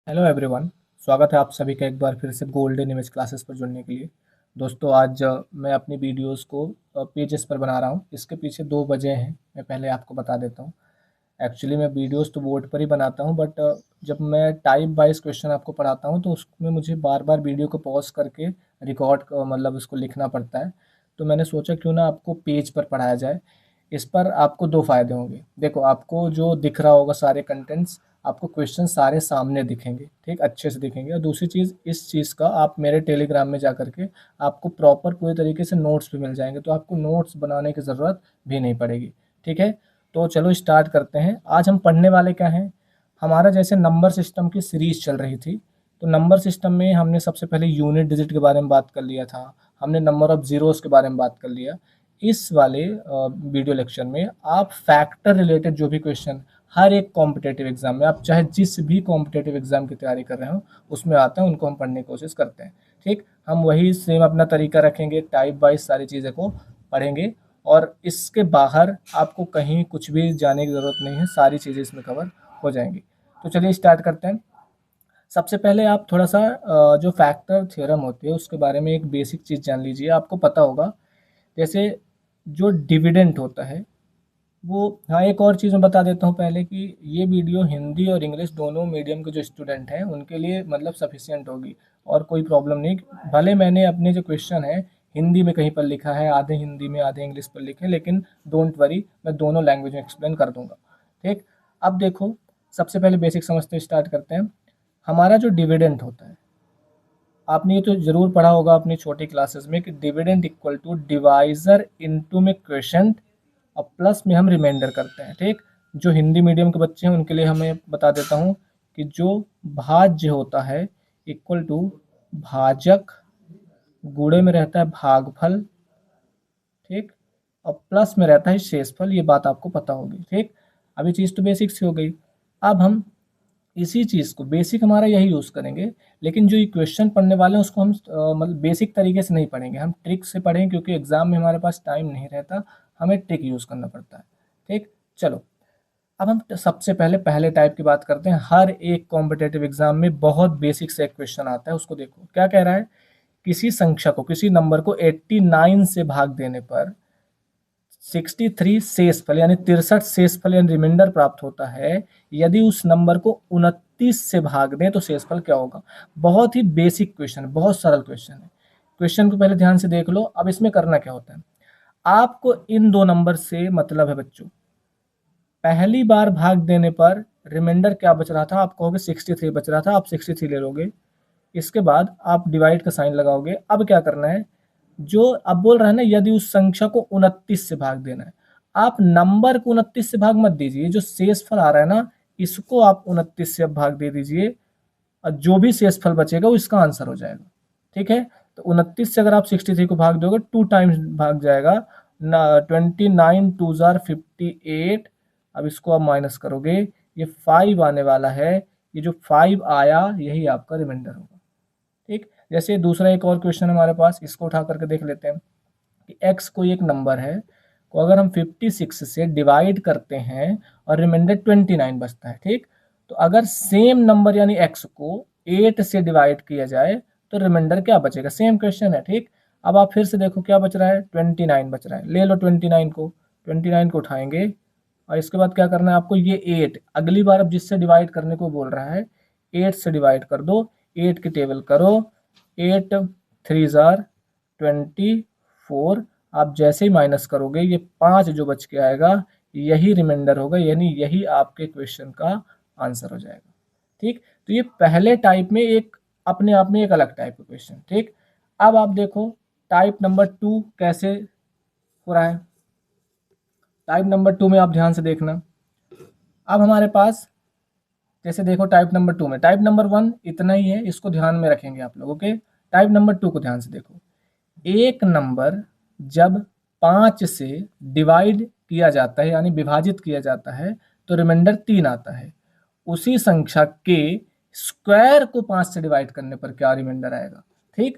Hello everyone. स्वागत है आप सभी का एक बार फिर से गोल्डन इमेज क्लासेस पर जुड़ने के लिए। दोस्तों आज मैं अपनी वीडियोस को पेजेस पर बना रहा हूँ। इसके पीछे दो वजह हैं, मैं पहले आपको बता देता हूँ। एक्चुअली मैं वीडियोस तो बोर्ड पर ही बनाता हूँ, बट जब मैं टाइप वाइज क्वेश्चन आपको पढ़ाता हूँ तो उसमें मुझे बार बार वीडियो को पॉज करके रिकॉर्ड मतलब उसको लिखना पड़ता है। तो मैंने सोचा क्यों ना आपको पेज पर पढ़ाया जाए। इस पर आपको दो फ़ायदे होंगे। देखो, आपको जो दिख रहा होगा सारे कंटेंट्स, आपको क्वेश्चन सारे सामने दिखेंगे, ठीक, अच्छे से दिखेंगे। और दूसरी चीज़, इस चीज़ का आप मेरे टेलीग्राम में जा करके आपको प्रॉपर पूरे तरीके से नोट्स भी मिल जाएंगे, तो आपको नोट्स बनाने की ज़रूरत भी नहीं पड़ेगी। ठीक है, तो चलो स्टार्ट करते हैं। आज हम पढ़ने वाले क्या हैं, हमारा जैसे नंबर सिस्टम की सीरीज चल रही थी, तो नंबर सिस्टम में हमने सबसे पहले यूनिट डिजिट के बारे में बात कर लिया था, हमने नंबर ऑफ ज़ीरोज़ के बारे में बात कर लिया। इस वाले वीडियो लेक्चर में आप फैक्टर रिलेटेड जो भी क्वेश्चन हर एक कॉम्पिटेटिव एग्जाम में, आप चाहे जिस भी कॉम्पिटेटिव एग्जाम की तैयारी कर रहे हो उसमें आते हैं, उनको हम पढ़ने की कोशिश करते हैं। ठीक, हम वही सेम अपना तरीका रखेंगे, टाइप वाइज सारी चीज़ें को पढ़ेंगे और इसके बाहर आपको कहीं कुछ भी जाने की ज़रूरत नहीं है, सारी चीज़ें इसमें कवर हो जाएंगी। तो चलिए स्टार्ट करते हैं। सबसे पहले आप थोड़ा सा जो फैक्टर थ्योरम होती है उसके बारे में एक बेसिक चीज़ जान लीजिए। आपको पता होगा जैसे जो डिविडेंड होता है वो, हाँ, एक और चीज़ मैं बता देता हूँ पहले कि ये वीडियो हिंदी और इंग्लिश दोनों मीडियम के जो स्टूडेंट हैं उनके लिए मतलब सफिशिएंट होगी और कोई प्रॉब्लम नहीं। भले मैंने अपने जो क्वेश्चन है हिंदी में कहीं पर लिखा है, आधे हिंदी में आधे इंग्लिश पर लिखे, लेकिन डोंट वरी, मैं दोनों लैंग्वेज में एक्सप्लेन कर दूंगा। ठीक, अब देखो, सबसे पहले बेसिक समझते स्टार्ट करते हैं। हमारा जो डिविडेंड होता है, आपने ये तो जरूर पढ़ा होगा अपनी छोटी क्लासेस में कि dividend equal to divisor into में क्वेश्चन और प्लस में हम रिमाइंडर करते हैं। ठीक, जो हिंदी मीडियम के बच्चे हैं उनके लिए हमें बता देता हूँ कि जो भाज्य होता है इक्वल टू भाजक, गुणे में रहता है भागफल, ठीक, और प्लस में रहता है शेषफल। ये बात आपको पता होगी। ठीक, अभी चीज़ तो बेसिक सी हो गई। अब हम इसी चीज़ को, बेसिक हमारा यही यूज़ करेंगे, लेकिन जो इक्वेशन पढ़ने वाले हैं उसको हम मतलब बेसिक तरीके से नहीं पढ़ेंगे, हम ट्रिक से पढ़ेंगे, क्योंकि एग्जाम में हमारे पास टाइम नहीं रहता, हमें ट्रिक यूज़ करना पड़ता है। ठीक, चलो, अब हम सबसे पहले पहले टाइप की बात करते हैं। हर एक कॉम्पिटेटिव एग्जाम में बहुत बेसिक से एक क्वेश्चन आता है, उसको देखो क्या कह रहा है। किसी संख्या को, किसी नंबर को 89 से भाग देने पर 63 शेषफल यानी 63 शेषफल यानी रिमाइंडर प्राप्त होता है। यदि उस नंबर को 29 से भाग दें तो शेषफल क्या होगा। बहुत ही बेसिक क्वेश्चन है, बहुत सरल क्वेश्चन है। क्वेश्चन को पहले ध्यान से देख लो। अब इसमें करना क्या होता है, आपको इन दो नंबर से मतलब है बच्चों। पहली बार भाग देने पर रिमाइंडर क्या बच रहा था, आप कहोगे 63 बच रहा था, आप 63 ले लोगे। इसके बाद आप डिवाइड का साइन लगाओगे। अब क्या करना है, जो अब बोल रहा है ना यदि उस संख्या को 29 से भाग देना है, आप नंबर को 29 से भाग मत दीजिए, जो शेषफल आ रहा है ना इसको आप 29 से अब भाग दे दीजिए, और जो भी शेषफल बचेगा वो इसका आंसर हो जाएगा। ठीक है, तो 29 से अगर आप 63 को भाग दोगे 2 टाइम्स भाग जाएगा ना, 29 टू जार 58। अब इसको आप माइनस करोगे, ये 5 आने वाला है, ये जो 5 आया यही आपका रिमाइंडर होगा। ठीक, जैसे दूसरा एक और क्वेश्चन हमारे पास, इसको उठा करके देख लेते हैं कि x कोई एक नंबर है को अगर हम 56 से डिवाइड करते हैं और रिमाइंडर 29 बचता है। ठीक, तो अगर सेम नंबर यानी x को 8 से डिवाइड किया जाए तो रिमाइंडर क्या बचेगा, सेम क्वेश्चन है। ठीक, अब आप फिर से देखो क्या बच रहा है, 29 बच रहा है, ले लो 29 को उठाएंगे और इसके बाद क्या करना है आपको, ये 8 अगली बार अब जिससे डिवाइड करने को बोल रहा है 8 से डिवाइड कर दो, 8 की टेबल करो, 8 3 जार 24। आप जैसे ही माइनस करोगे ये 5 जो बच के आएगा यही रिमाइंडर होगा, यानी यही आपके क्वेश्चन का आंसर हो जाएगा। ठीक, तो ये पहले टाइप में एक अपने आप में एक अलग टाइप का क्वेश्चन। ठीक, अब आप देखो टाइप नंबर 2 कैसे हो रहा है। टाइप नंबर 2 में आप ध्यान से देखना। अब हमारे पास जैसे देखो टाइप नंबर 2 में, टाइप नंबर 1 इतना ही है, इसको ध्यान में रखेंगे आप लोग। ओके, टाइप नंबर 2 को ध्यान से देखो। एक नंबर जब 5 से डिवाइड किया जाता है यानी विभाजित किया जाता है तो रिमाइंडर 3 आता है। उसी संख्या के स्क्वायर को 5 से डिवाइड करने पर क्या रिमाइंडर आएगा। ठीक,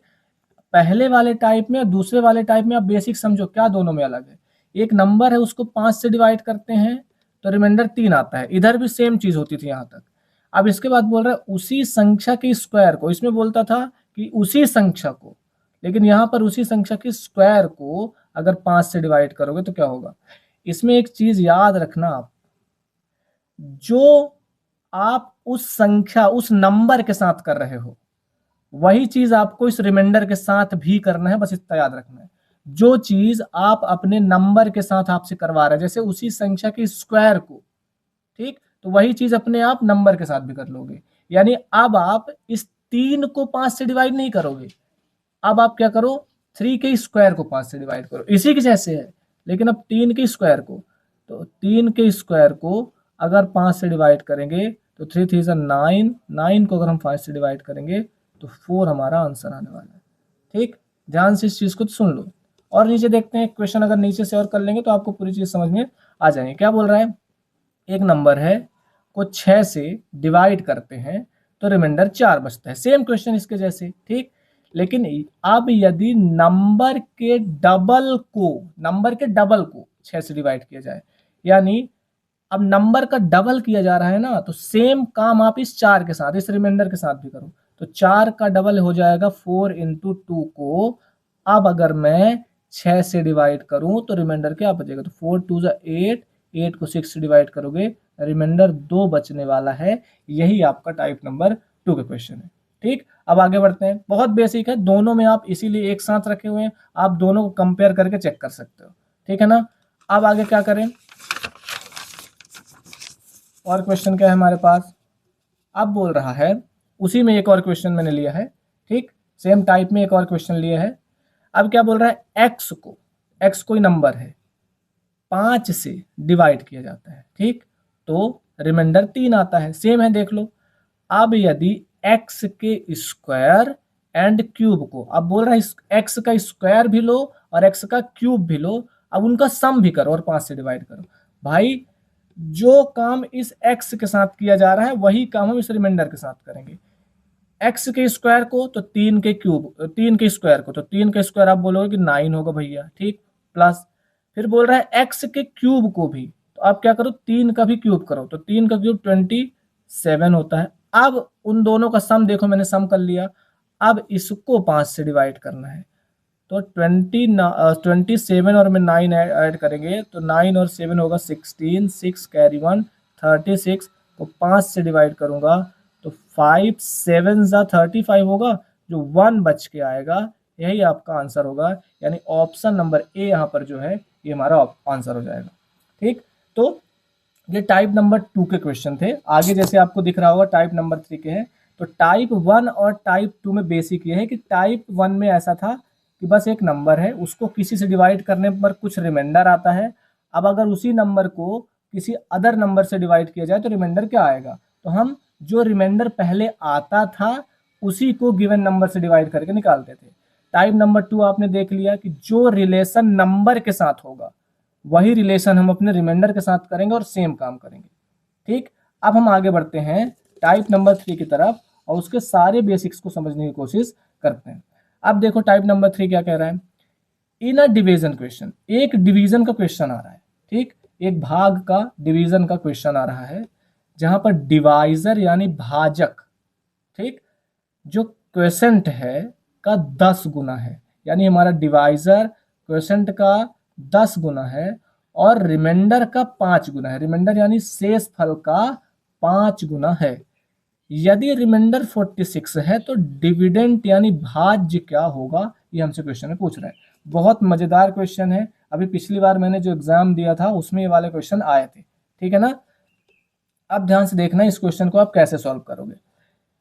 पहले वाले टाइप में और दूसरे वाले टाइप में आप बेसिक समझो क्या दोनों में अलग है। एक नंबर है उसको 5 से डिवाइड करते हैं तो रिमाइंडर 3 आता है, इधर भी सेम चीज होती थी यहाँ तक। अब इसके बाद बोल रहा है उसी संख्या के स्क्वायर को, इसमें बोलता था कि उसी संख्या को, लेकिन यहाँ पर उसी संख्या के स्क्वायर को अगर 5 से डिवाइड करोगे तो क्या होगा। इसमें एक चीज याद रखना आप, जो आप उस संख्या उस नंबर के साथ कर रहे हो वही चीज आपको इस रिमाइंडर के साथ भी करना है, बस इतना याद रखना है। जो चीज आप अपने नंबर के साथ आपसे करवा रहे हैं, जैसे उसी संख्या के स्क्वायर को, ठीक, तो वही चीज अपने आप नंबर के साथ भी कर लोगे। यानी अब आप इस 3 को 5 से डिवाइड नहीं करोगे, अब आप क्या करो, 3 के स्क्वायर को 5 से डिवाइड करो, इसी के जैसे है, लेकिन अब 3 के स्क्वायर को, तो 3 के स्क्वायर को अगर 5 से डिवाइड करेंगे तो 3 3 9, 9 को अगर हम 5 से डिवाइड करेंगे तो 4 हमारा आंसर आने वाला है। ठीक, ध्यान से इस चीज को सुन लो। और नीचे देखते हैं क्वेश्चन, अगर नीचे से और कर लेंगे तो आपको पूरी चीज समझ में आ जाएंगे। क्या बोल रहा है, एक नंबर है को 6 से डिवाइड करते हैं तो रिमाइंडर 4 बचता है। सेम क्वेश्चन इसके जैसे, ठीक, लेकिन अब यदि नंबर के डबल को 6 से डिवाइड किया जाए, यानी अब नंबर का डबल किया जा रहा है ना, तो सेम काम आप इस 4 के साथ, इस रिमाइंडर के साथ भी करो, तो 4 का डबल हो जाएगा 4 इंटू 2 को। अब अगर मैं 6 से डिवाइड करूं तो रिमाइंडर क्या बचेगा, तो 4 2 8, 8 को 6 से डिवाइड करोगे, रिमाइंडर 2 बचने वाला है। यही आपका टाइप नंबर 2 का क्वेश्चन है। ठीक, अब आगे बढ़ते हैं। बहुत बेसिक है, दोनों में आप इसीलिए एक साथ रखे हुए हैं, आप दोनों को कंपेयर करके चेक कर सकते हो। ठीक है ना। अब आगे क्या करें, और क्वेश्चन क्या है हमारे पास, अब बोल रहा है उसी में एक और क्वेश्चन मैंने लिया है, ठीक, सेम टाइप में एक और क्वेश्चन लिया है। अब क्या बोल रहा है, एक्स कोई नंबर है, 5 से डिवाइड किया जाता है, ठीक, तो रिमाइंडर 3 आता है। सेम है, देख लो। अब यदि एक्स के स्क्वायर एंड क्यूब को, अब बोल रहा है एक्स का स्क्वायर भी लो और एक्स का क्यूब भी लो, अब उनका सम भी करो और 5 से डिवाइड करो। भाई जो काम इस एक्स के साथ किया जा रहा है वही काम हम इस रिमाइंडर के साथ करेंगे। एक्स के स्क्वायर को तो 3 के स्क्वायर को, तो 3 का स्क्वायर आप बोलोगे कि 9 होगा भैया, ठीक, प्लस फिर बोल रहा है एक्स के क्यूब को भी, तो आप क्या करो, 3 का भी क्यूब करो, तो 3 का क्यूब 27 होता है। अब उन दोनों का सम देखो, मैंने सम कर लिया, अब इसको 5 से डिवाइड करना है, तो 27 और में 9 ऐड करेंगे तो 9 और 7 होगा 16, 6 कैरी 1 36 को 5 से डिवाइड करूंगा तो 5 7 35 होगा, जो 1 बच के आएगा, यही आपका आंसर होगा। यानी ऑप्शन नंबर ए यहाँ पर जो है ये हमारा आंसर हो जाएगा। ठीक, तो ये टाइप नंबर 2 के क्वेश्चन थे। आगे जैसे आपको दिख रहा होगा टाइप नंबर 3 के हैं। तो टाइप 1 और टाइप 2 में बेसिक ये है कि टाइप 1 में ऐसा था कि बस एक नंबर है, उसको किसी से डिवाइड करने पर कुछ रिमाइंडर आता है। अब अगर उसी नंबर को किसी अदर नंबर से डिवाइड किया जाए तो रिमाइंडर क्या आएगा, तो हम जो रिमाइंडर पहले आता था उसी को गिवन नंबर से डिवाइड करके निकालते थे। टाइप नंबर 2 आपने देख लिया कि जो रिलेशन नंबर के साथ होगा वही रिलेशन हम अपने रिमाइंडर के साथ करेंगे और सेम काम करेंगे। ठीक, अब हम आगे बढ़ते हैं टाइप नंबर 3 की तरफ और उसके सारे बेसिक्स को समझने की कोशिश करते हैं। अब देखो टाइप नंबर 3 क्या कह रहा है, इन अ डिवीजन क्वेश्चन, एक डिवीजन का क्वेश्चन आ रहा है, ठीक, एक भाग का डिवीजन का क्वेश्चन आ रहा है, जहां पर डिवाइजर यानी भाजक, ठीक, जो क्वेश्चन है का 10 गुना है, यानी हमारा डिवाइजर क्वेश्चन का 10 गुना है और रिमाइंडर का 5 गुना है, रिमाइंडर यानी शेष फल का 5 गुना है। यदि रिमाइंडर 46 है तो डिविडेंड यानी भाज्य क्या होगा, ये हमसे क्वेश्चन में पूछ रहा है। बहुत मजेदार क्वेश्चन है, अभी पिछली बार मैंने जो एग्जाम दिया था उसमें ये वाले क्वेश्चन आए थे। ठीक है ना। अब ध्यान से देखना इस क्वेश्चन को आप कैसे सॉल्व करोगे।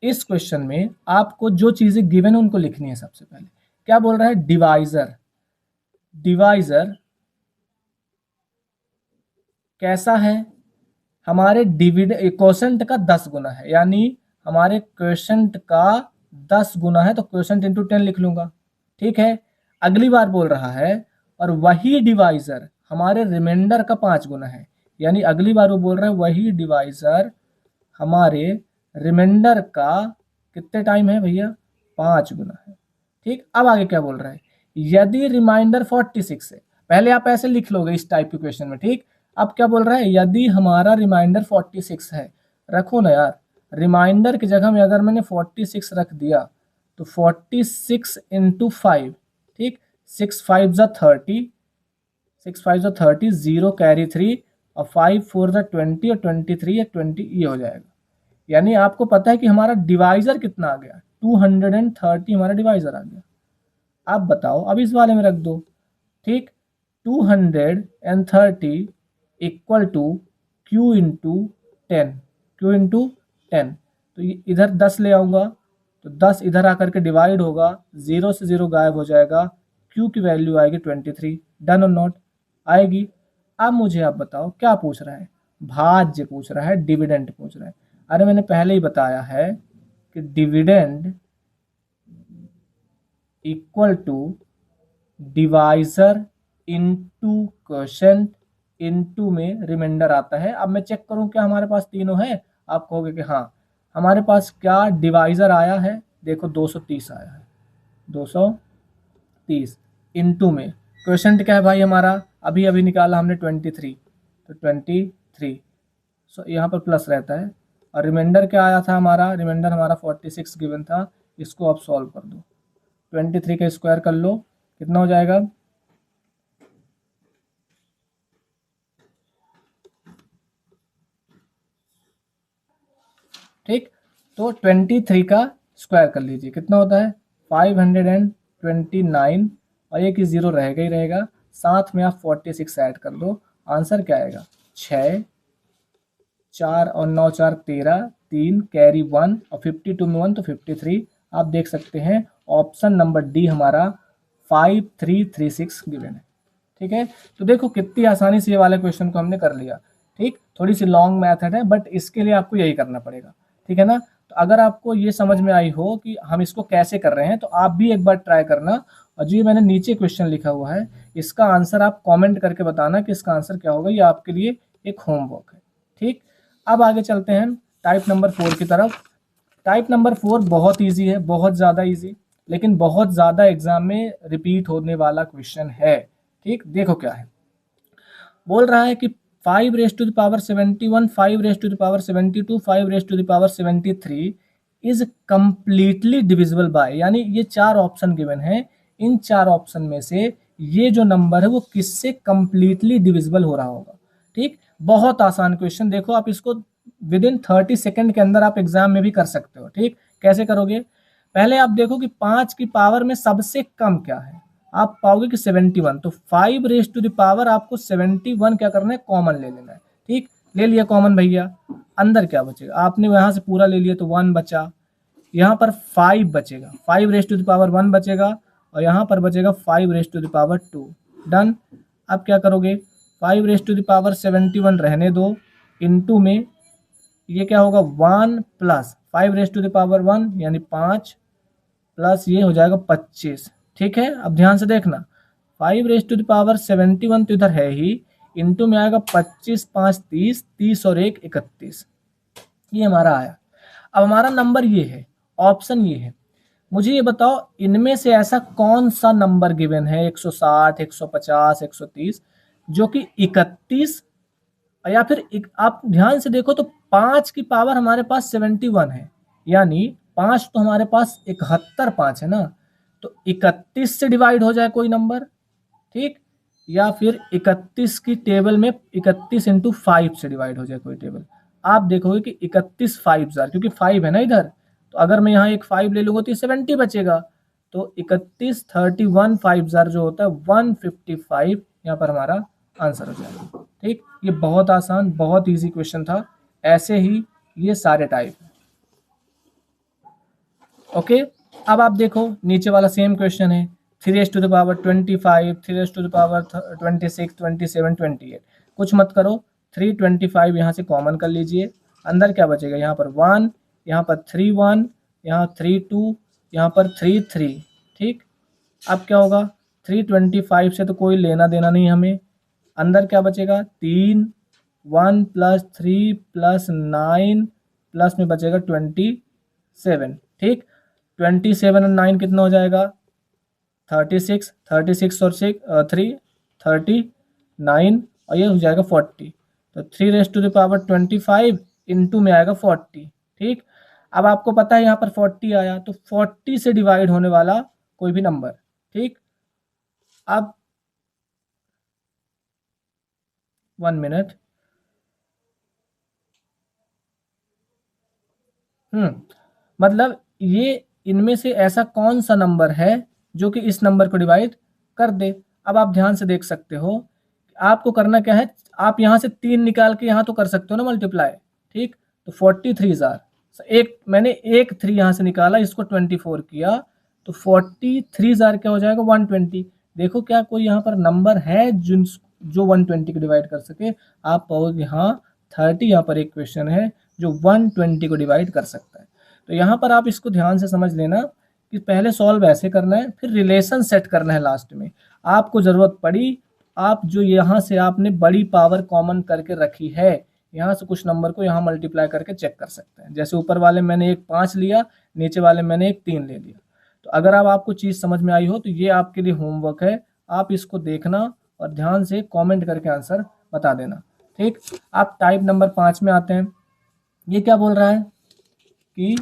इस क्वेश्चन में आपको जो चीजें गिवन है उनको लिखनी है। सबसे पहले क्या बोल रहा है, डिवाइजर कैसा है, हमारे क्वोशंट का 10 गुना है, यानी हमारे क्वोशंट का 10 गुना है तो क्वोशंट इंटू 10 लिख लूंगा। ठीक है, अगली बार बोल रहा है और वही डिवाइजर हमारे रिमाइंडर का 5 गुना है, यानी अगली बार वो बोल रहा है वही डिवाइजर हमारे रिमाइंडर का कितने टाइम है भैया, 5 गुना है। ठीक, अब आगे क्या बोल रहा है, यदि रिमाइंडर 46 है, पहले आप ऐसे लिख लोगे इस टाइप के क्वेश्चन में। ठीक, अब क्या बोल रहा है, यदि हमारा रिमाइंडर 46 है, रखो ना यार, रिमाइंडर की जगह में अगर मैंने 46 रख दिया तो 46 इंटू 5, ठीक, 6 5 ज़ा 30, 6 5 ज़ा 30, 0 कैरी 3 और 5 4 ज़ा 20 और 23 या 20, ये हो जाएगा। यानी आपको पता है कि हमारा डिवाइजर कितना आ गया, 230 हमारा डिवाइजर आ गया। आप बताओ, अब इस वाले में रख दो, ठीक, 230 equal to Q into 10, Q into 10, तो इधर 10 ले आऊँगा तो 10 इधर आकर के डिवाइड होगा, 0 से 0 गायब हो जाएगा, Q की वैल्यू आएगी 23। डन और नॉट आएगी। अब मुझे आप बताओ क्या पूछ रहा है, भाज्य पूछ रहा है, डिविडेंड पूछ रहा है। अरे मैंने पहले ही बताया है कि dividend equal to divisor into quotient into में रिमाइंडर आता है। अब मैं चेक करूं क्या हमारे पास तीनों है, आप कहोगे कि हाँ हमारे पास क्या डिवाइजर आया है, देखो 230 आया है, 230 इनटू में क्वोशंट क्या है भाई हमारा, अभी अभी निकाला हमने 23, तो 23, सो यहाँ पर प्लस रहता है। और रिमाइंडर क्या आया था हमारा, रिमाइंडर हमारा 46 गिवन था, इसको आप सॉल्व कर दो, 23 का स्क्वायर कर लो, कितना हो जाएगा, ठीक, तो 23 का स्क्वायर कर लीजिए, कितना होता है 529, और एक ही जीरो रहेगा ही रहेगा, साथ में आप 46 ऐड कर दो, आंसर क्या आएगा 6, 4 और 9 4 13, 3 कैरी 1 और 52 में 1 तो 53। आप देख सकते हैं ऑप्शन नंबर डी हमारा 5336 गिवन है। ठीक है, तो देखो कितनी आसानी से ये वाले क्वेश्चन को हमने कर लिया। ठीक, थोड़ी सी लॉन्ग मैथड है बट इसके लिए आपको यही करना पड़ेगा, ठीक है ना। तो अगर आपको ये समझ में आई हो कि हम इसको कैसे कर रहे हैं तो आप भी एक बार ट्राई करना, और जो ये मैंने नीचे क्वेश्चन लिखा हुआ है इसका आंसर आप कमेंट करके बताना कि इसका आंसर क्या होगा, ये आपके लिए एक होमवर्क है। ठीक, अब आगे चलते हैं टाइप नंबर 4 की तरफ। टाइप नंबर 4 बहुत ईजी है, बहुत ज़्यादा ईजी, लेकिन बहुत ज़्यादा एग्जाम में रिपीट होने वाला क्वेश्चन है। ठीक, देखो क्या है, बोल रहा है कि 5 raise to the power 71, 5 raise to the power 72, 5 raise to the power 73 is completely divisible by, यानी ये चार ऑप्शन गिवन है, इन चार ऑप्शन में से ये जो नंबर है वो किससे कंप्लीटली डिविजिबल हो रहा होगा। ठीक, बहुत आसान क्वेश्चन, देखो आप इसको विद इन 30 सेकेंड के अंदर आप एग्जाम में भी कर सकते हो। ठीक, कैसे करोगे, पहले आप देखो कि 5 की पावर में सबसे कम क्या है, आप पाओगे कि 71, तो 5 रेज टू द पावर आपको 71 क्या करना है, कॉमन ले लेना है। ठीक, ले लिया कॉमन भैया, अंदर क्या बचेगा, आपने यहाँ से पूरा ले लिया तो 1 बचा, यहाँ पर 5 बचेगा, 5 रेज टू द पावर 1 बचेगा, और यहाँ पर बचेगा 5 raise to the power 2। Done, अब क्या करोगे, 5 रेज टू द पावर 71 रहने दो, इनटू में ये क्या होगा 1 plus 5 raise to the power 1 यानी 5 प्लस ये हो जाएगा 25। ठीक है, अब ध्यान से देखना, 5 रेज टू द पावर 71 तो इधर है ही, इनटू में आएगा 25 5 30, 30 और 1 31, ये हमारा आया। अब हमारा नंबर ये है, ऑप्शन ये है, मुझे ये बताओ इनमें से ऐसा कौन सा नंबर गिवन है 160 150 130 जो कि 31, या फिर आप ध्यान से देखो तो 5 की पावर हमारे पास 71 है, यानी 5 तो हमारे पास 71 5 है ना, तो 31 से डिवाइड हो जाए कोई नंबर, ठीक, या फिर 31 की टेबल में 31 इंटू 5 से डिवाइड हो जाए कोई टेबल। आप देखोगे कि 31 5 जार, क्योंकि 5 है ना इधर, तो अगर मैं यहाँ एक 5 ले लूँगा तो 70 बचेगा, तो 31 31 5 जार जो होता है 155, यहाँ पर हमारा आंसर हो जाएगा। ठीक, ये बहुत आसान बहुत इजी क्वेश्चन था, ऐसे ही ये सारे टाइप। ओके, अब आप देखो नीचे वाला सेम क्वेश्चन है, 3 raise to the power 25, 3 raise to the power 26 27 28, कुछ मत करो, 325 यहाँ से कॉमन कर लीजिए, अंदर क्या बचेगा, यहाँ पर 1, यहाँ पर 3 1, यहाँ 3 2, यहाँ पर 3 3। ठीक, अब क्या होगा, 325 से तो कोई लेना देना नहीं हमें, अंदर क्या बचेगा 3, 1 प्लस 3 प्लस 9 प्लस में बचेगा 27। ठीक, 27 और 9 कितना हो जाएगा 36, 36 और 6 3 39, और ये हो जाएगा 40, तो 3 raise to the power 25 into में आएगा 40, ठीक, अब आपको पता है यहाँ पर 40 आया, तो 40 से डिवाइड होने वाला कोई भी नंबर। ठीक, अब 1 मिनट। मतलब ये इनमें से ऐसा कौन सा नंबर है जो कि इस नंबर को डिवाइड कर दे। अब आप ध्यान से देख सकते हो, आपको करना क्या है, आप यहाँ से 3 निकाल के यहाँ तो कर सकते हो ना मल्टीप्लाई। ठीक, तो 43 जार, एक मैंने एक 3 यहाँ से निकाला, इसको 24 किया, तो 43 जार क्या हो जाएगा 120। देखो क्या कोई यहाँ पर नंबर है जो 120 को डिवाइड कर सके। आप पाओगे हाँ 30 यहाँ पर एक क्वेश्चन है जो 120 को डिवाइड कर सकता है। तो यहाँ पर आप इसको ध्यान से समझ लेना कि पहले सॉल्व ऐसे करना है, फिर रिलेशन सेट करना है लास्ट में। आपको ज़रूरत पड़ी, आप जो यहाँ से आपने बड़ी पावर कॉमन करके रखी है, यहाँ से कुछ नंबर को यहाँ मल्टीप्लाई करके चेक कर सकते हैं। जैसे ऊपर वाले मैंने एक 5 लिया, नीचे वाले मैंने एक 3 ले लिया। तो अगर अब आपको चीज़ समझ में आई हो तो ये आपके लिए होमवर्क है, आप इसको देखना और ध्यान से कॉमेंट करके आंसर बता देना। ठीक, आप टाइप नंबर 5 में आते हैं। ये क्या बोल रहा है कि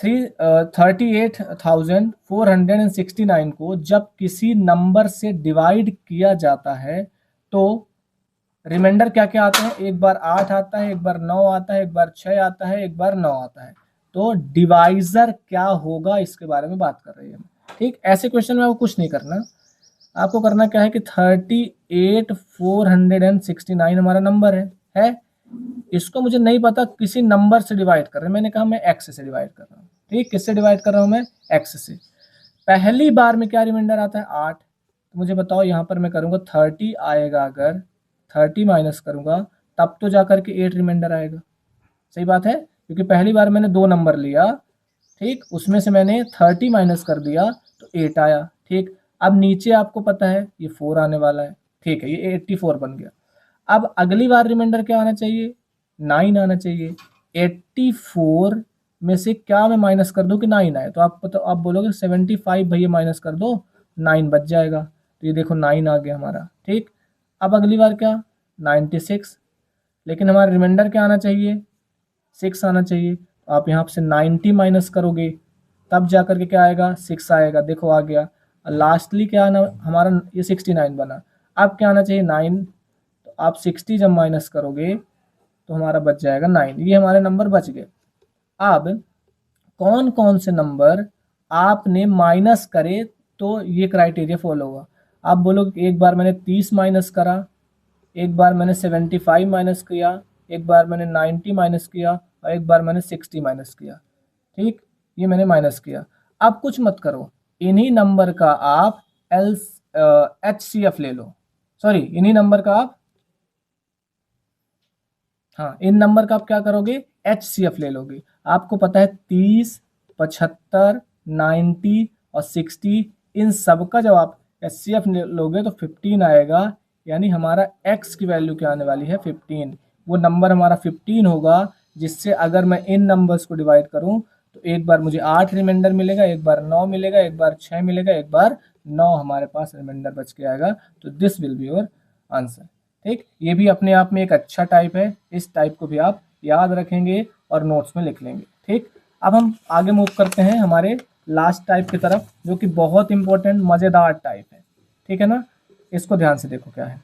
38,469 को जब किसी नंबर से डिवाइड किया जाता है तो रिमाइंडर क्या क्या आते हैं, एक बार 8 आता है, एक बार 9 आता है, एक बार 6 आता है, एक बार 9 आता है। तो डिवाइजर क्या होगा इसके बारे में बात कर रही है। ठीक, ऐसे क्वेश्चन में आपको कुछ नहीं करना, आपको करना क्या है कि 38,469 हमारा नंबर है, इसको मुझे नहीं पता किसी नंबर से डिवाइड कर रहे हैं, मैंने कहा मैं एक्स से डिवाइड कर रहा हूँ। ठीक, किससे डिवाइड कर रहा हूँ मैं, एक्स से। पहली बार में क्या रिमाइंडर आता है 8, तो मुझे बताओ यहाँ पर मैं करूँगा 30 आएगा, अगर 30 माइनस करूँगा तब तो जाकर के 8 रिमाइंडर आएगा। सही बात है, क्योंकि पहली बार मैंने 2 नंबर लिया, ठीक, उसमें से मैंने 30 माइनस कर दिया तो 8 आया। ठीक, अब नीचे आपको पता है ये 4 आने वाला है। ठीक है, ये 84 बन गया। अब अगली बार रिमाइंडर क्या आना चाहिए, 9 आना चाहिए। 84 में से क्या मैं माइनस कर दूं कि 9 आए, तो आप बोलोगे 75 भैया माइनस कर दो, 9 बच जाएगा। तो ये देखो 9 आ गया हमारा। ठीक, अब अगली बार क्या 96, लेकिन हमारा रिमाइंडर क्या आना चाहिए 6 आना चाहिए। तो आप यहाँ से 90 माइनस करोगे तब जा करके क्या आएगा 6 आएगा। देखो आ गया। लास्टली क्या आना हमारा, ये 69 बना। अब क्या आना चाहिए 9, तो आप 60 जब माइनस करोगे तो हमारा बच जाएगा 9। ये हमारे नंबर बच गए। अब कौन कौन से नंबर आपने माइनस करे तो ये क्राइटेरिया फॉलो होगा। आप बोलोगे एक बार मैंने 30 माइनस करा, एक बार मैंने 75 माइनस किया, एक बार मैंने 90 माइनस किया और एक बार मैंने 60 माइनस किया। ठीक, ये मैंने माइनस किया। अब कुछ मत करो, इन्हीं नंबर का आप HCF ले लो, सॉरी इन्हीं नंबर का आप, हाँ इन नंबर का आप क्या करोगे HCF ले लोगे। आपको पता है 30, 75, 90 और 60, इन सब का जब आप HCF लोगे तो 15 आएगा। यानी हमारा x की वैल्यू क्या आने वाली है 15। वो नंबर हमारा 15 होगा, जिससे अगर मैं इन नंबर्स को डिवाइड करूं तो एक बार मुझे 8 रिमाइंडर मिलेगा, एक बार 9 मिलेगा, एक बार 6 मिलेगा, एक बार 9 हमारे पास रिमाइंडर बच के आएगा। तो this will be your answer. ठीक, ये भी अपने आप में एक अच्छा टाइप है, इस टाइप को भी आप याद रखेंगे और नोट्स में लिख लेंगे। ठीक, अब हम आगे मूव करते हैं हमारे लास्ट टाइप की तरफ, जो कि बहुत इंपॉर्टेंट मज़ेदार टाइप है। ठीक है ना, इसको ध्यान से देखो क्या है,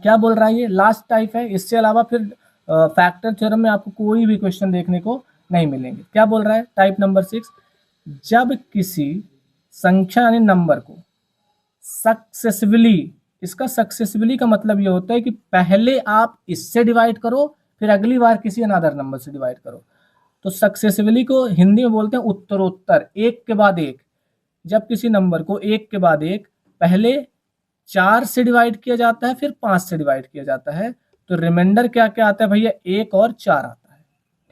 क्या बोल रहा है। ये लास्ट टाइप है, इससे अलावा फिर फैक्टर थ्योरम में आपको कोई भी क्वेश्चन देखने को नहीं मिलेंगे। क्या बोल रहा है टाइप नंबर 6, जब किसी संख्या यानी नंबर को सक्सेसिवली, इसका सक्सेसिवली का मतलब ये होता है कि पहले आप इससे डिवाइड करो फिर अगली बार किसी अनदर नंबर से डिवाइड करो। तो सक्सेसिवली को हिंदी में बोलते हैं उत्तरोत्तर, एक के बाद एक। जब किसी नंबर को एक के बाद एक पहले 4 से डिवाइड किया जाता है फिर 5 से डिवाइड किया जाता है, तो रिमाइंडर क्या क्या आता है भैया 1 और 4 आता है।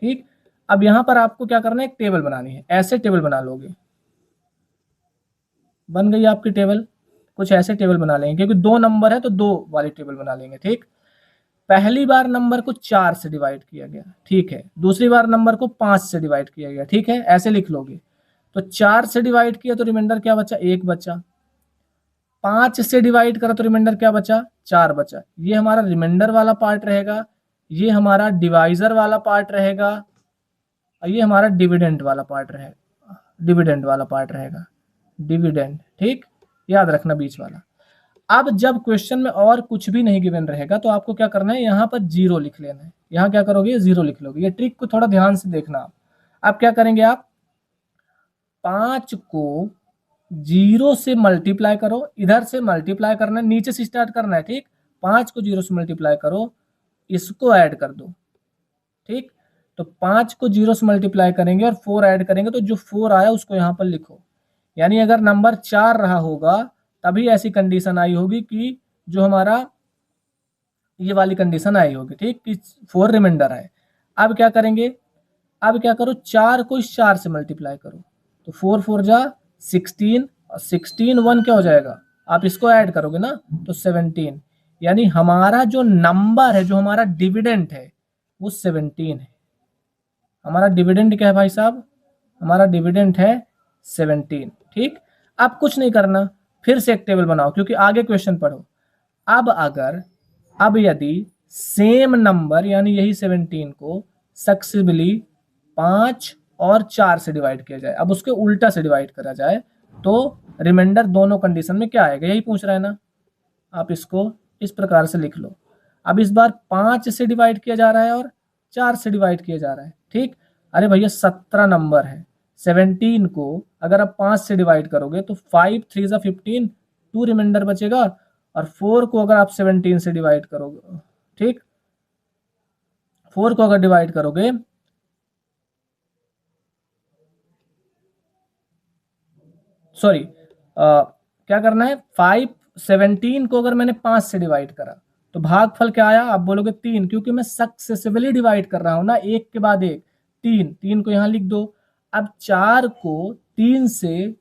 ठीक, अब यहां पर आपको क्या करना है, एक टेबल बनानी है। ऐसे टेबल बना लोगे, बन गई आपकी टेबल। कुछ ऐसे टेबल बना लेंगे, क्योंकि 2 नंबर है तो 2 वाली टेबल बना लेंगे। ठीक, पहली बार नंबर को 4 से डिवाइड किया गया, ठीक है, दूसरी बार नंबर को 5 से डिवाइड किया गया, ठीक है, ऐसे लिख लोगे। तो 4 से डिवाइड किया तो रिमाइंडर क्या बचा 1 बचा, 5 से डिवाइड करा तो रिमाइंडर क्या बचा 4 बचा। ये हमारा रिमाइंडर वाला पार्ट रहेगा। ये हमारा डिवाइजर वाला पार्ट रहेगा और ये हमारा डिविडेंड वाला पार्ट रहेगा, डिविडेंड वाला पार्ट रहेगा, डिविडेंड, ठीक, याद रखना बीच वाला। अब जब क्वेश्चन में और कुछ भी नहीं गिवन रहेगा तो आपको क्या करना है, यहाँ पर जीरो लिख लेना है। यहाँ क्या करोगे, जीरो लिख लोगे। ये ट्रिक को थोड़ा ध्यान से देखना आप। अब क्या करेंगे आप, 5 को 0 से मल्टीप्लाई करो, इधर से मल्टीप्लाई करना है, नीचे से स्टार्ट करना है, ठीक। 5 को 0 से मल्टीप्लाई करो, इसको ऐड कर दो, ठीक। तो 5 को 0 से मल्टीप्लाई करेंगे और 4 ऐड करेंगे, तो जो 4 आया उसको यहाँ पर लिखो। यानी अगर नंबर 4 रहा होगा तभी ऐसी कंडीशन आई होगी कि जो हमारा ये वाली कंडीशन आई होगी, ठीक, कि 4 रिमाइंडर आए। अब क्या करेंगे, अब क्या करो, 4 को इस 4 से मल्टीप्लाई करो, तो 4 4 जा 16 और 16 1 क्या हो जाएगा, आप इसको ऐड करोगे ना तो 17। यानी हमारा जो नंबर है, जो हमारा डिविडेंड है वो 17 है। हमारा डिविडेंड क्या है भाई साहब, हमारा डिविडेंड है 17, ठीक। अब कुछ नहीं करना, फिर से एक टेबल बनाओ क्योंकि आगे क्वेश्चन पढ़ो। अब यदि सेम नंबर यानी यही 17 को सक्सेसफुली 5 और 4 से डिवाइड किया जाए, अब उसके उल्टा से डिवाइड करा जाए, तो रिमाइंडर दोनों कंडीशन में क्या आएगा, यही पूछ रहा है ना। आप इसको इस प्रकार से लिख लो। अब इस बार 5 से डिवाइड किया जा रहा है और 4 से डिवाइड किया जा रहा है, ठीक। अरे भैया 17 नंबर है, 17 को अगर आप 5 से डिवाइड करोगे तो 5 3 जा 15, 2 रिमाइंडर बचेगा। और 4 को अगर आप 17 से डिवाइड करोगे, ठीक, 4 को अगर डिवाइड करोगे, सॉरी क्या करना है, 17 को अगर मैंने 5 से डिवाइड करा तो भागफल क्या आया, आप बोलोगे 3, क्योंकि मैं सक्सेसिवली डिवाइड कर रहा हूं ना, एक के बाद एक। 3 को यहां लिख दो। अब 4 को 3 से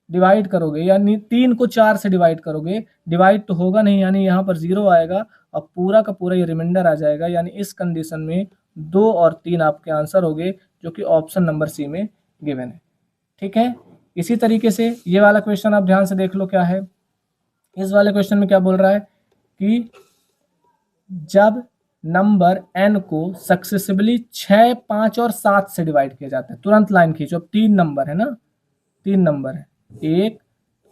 डिवाइड करोगे, यानी 3 को 4 से डिवाइड करोगे, डिवाइड तो होगा नहीं, यानी यहाँ पर 0 आएगा और पूरा का पूरा ये रिमाइंडर आ जाएगा। यानी इस कंडीशन में 2 और 3 आपके आंसर हो गए, जो कि ऑप्शन नंबर सी में गिवन है, ठीक है। इसी तरीके से ये वाला क्वेश्चन आप ध्यान से देख लो क्या है। इस वाले क्वेश्चन में क्या बोल रहा है कि जब नंबर n को सक्सेसिवली 6, 5 और 7 से डिवाइड किया जाता है, तुरंत लाइन खींचो। अब 3 नंबर है ना, 3 नंबर है, एक,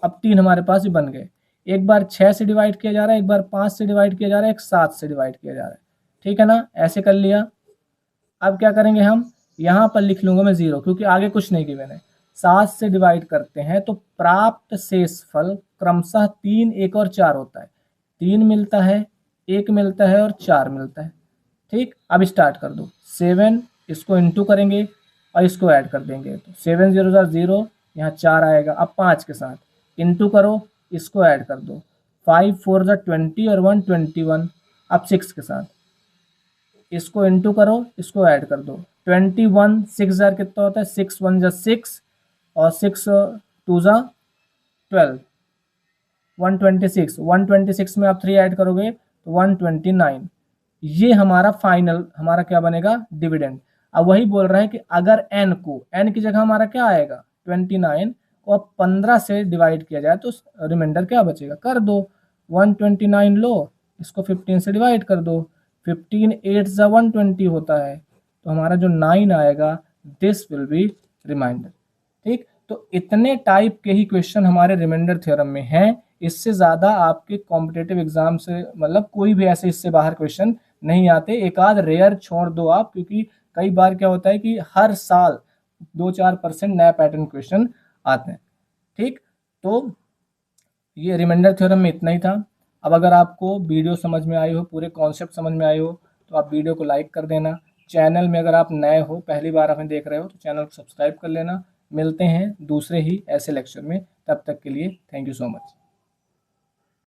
अब 3 हमारे पास ही बन गए। एक बार 6 से डिवाइड किया जा रहा है, एक बार 5 से डिवाइड किया जा रहा है, एक 7 से डिवाइड किया जा रहा है, ठीक है ना, ऐसे कर लिया। अब क्या करेंगे हम, यहाँ पर लिख लूंगा मैं 0, क्योंकि आगे कुछ नहीं किया मैंने। 7 से डिवाइड करते हैं तो प्राप्त शेषफल क्रमशः 3, 1 और 4 होता है। 3 मिलता है, 1 मिलता है और 4 मिलता है, ठीक। अब स्टार्ट कर दो। 7, इसको इंटू करेंगे और इसको ऐड कर देंगे, तो 7 0 0, यहाँ 4 आएगा। अब 5 के साथ इंटू करो, इसको ऐड कर दो, 5 4 20 और 1 21। अब 6 के साथ इसको इंटू करो, इसको ऐड कर दो, 21, 6 जार कितना होता है, 6 1 जा 6 और 6 2 जा 12, 126। 126 में आप 3 ऐड करोगे तो 129। ये हमारा फाइनल, हमारा क्या बनेगा, डिविडेंड। अब वही बोल रहा है कि अगर n को, n की जगह हमारा क्या आएगा 29 को अब 15 से डिवाइड किया जाए तो रिमाइंडर क्या बचेगा, कर दो। 129 लो, इसको 15 से डिवाइड कर दो, 15 8 जा 120 होता है, तो हमारा जो 9 आएगा, दिस विल बी रिमाइंडर, ठीक। तो इतने टाइप के ही क्वेश्चन हमारे रिमाइंडर थ्योरम में हैं। इससे ज़्यादा आपके कॉम्पिटेटिव एग्जाम से मतलब कोई भी ऐसे इससे बाहर क्वेश्चन नहीं आते। एक आध रेयर छोड़ दो आप, क्योंकि कई बार क्या होता है कि हर साल 2-4% नया पैटर्न क्वेश्चन आते हैं, ठीक। तो ये रिमाइंडर थ्योरम में इतना ही था। अब अगर आपको वीडियो समझ में आई हो, पूरे कॉन्सेप्ट समझ में आए हो, तो आप वीडियो को लाइक कर देना। चैनल में अगर आप नए हो, पहली बार हमें देख रहे हो, तो चैनल को सब्सक्राइब कर लेना। मिलते हैं दूसरे ही ऐसे लेक्चर में, तब तक के लिए थैंक यू सो मच।